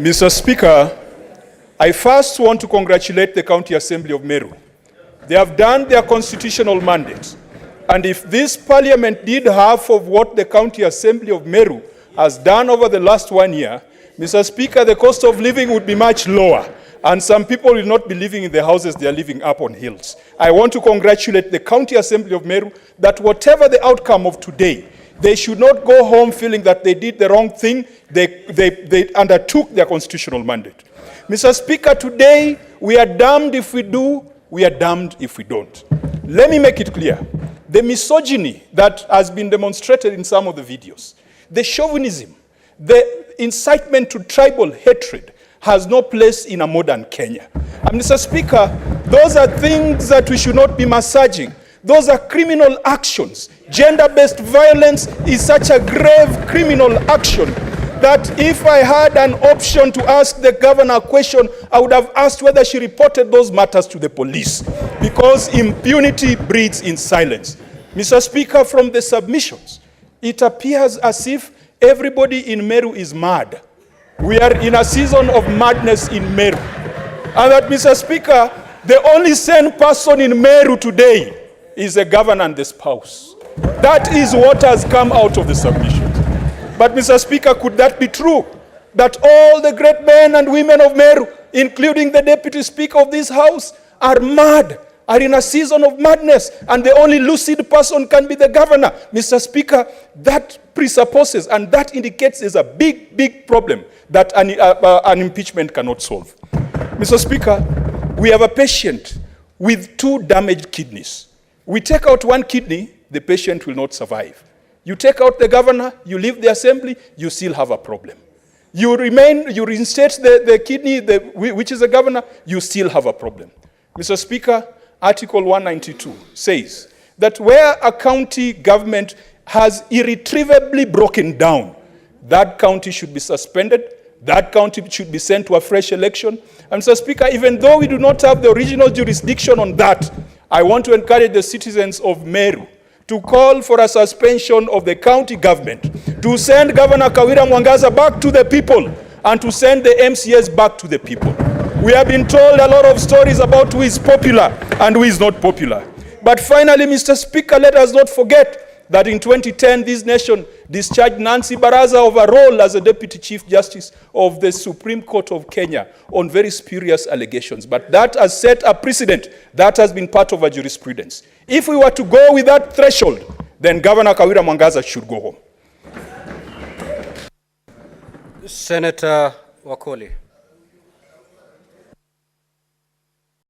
Mr. Speaker, I first want to congratulate the County Assembly of Meru. They have done their constitutional mandate. And if this parliament did half of what the County Assembly of Meru has done over the last 1 year, Mr. Speaker, the cost of living would be much lower. And some people will not be living in the houses they are living up on hills. I want to congratulate the County Assembly of Meru that whatever the outcome of today, they should not go home feeling that they did the wrong thing. They undertook their constitutional mandate. Mr. Speaker, today we are damned if we do, we are damned if we don't. Let me make it clear. The misogyny that has been demonstrated in some of the videos, the chauvinism, the incitement to tribal hatred has no place in a modern Kenya. And Mr. Speaker, those are things that we should not be massaging. Those are criminal actions. Gender-based violence is such a grave criminal action that if I had an option to ask the governor a question, I would have asked whether she reported those matters to the police, because impunity breeds in silence. Mr. Speaker, from the submissions, it appears as if everybody in Meru is mad. We are in a season of madness in Meru. And that, Mr. Speaker, the only sane person in Meru today is the governor and the spouse. That is what has come out of the submissions. But, Mr. Speaker, could that be true? That all the great men and women of Meru, including the Deputy Speaker of this House, are mad, are in a season of madness, and the only lucid person can be the governor? Mr. Speaker, that presupposes and that indicates is a big, big problem that an impeachment cannot solve. Mr. Speaker, we have a patient with 2 damaged kidneys. We take out 1 kidney, the patient will not survive. You take out the governor, you leave the assembly, you still have a problem. You reinstate the kidney, which is the governor, you still have a problem. Mr. Speaker, Article 192 says that where a county government has irretrievably broken down, that county should be suspended, that county should be sent to a fresh election. And Mr. Speaker, even though we do not have the original jurisdiction on that, I want to encourage the citizens of Meru to call for a suspension of the county government, to send Governor Kawira Mwangaza back to the people, and to send the MCAs back to the people. We have been told a lot of stories about who is popular and who is not popular. But finally, Mr. Speaker, let us not forget that in 2010, this nation discharged Nancy Baraza of a role as a Deputy Chief Justice of the Supreme Court of Kenya on very spurious allegations. But that has set a precedent that has been part of our jurisprudence. If we were to go with that threshold, then Governor Kawira Mwangaza should go home. Senator Wakoli.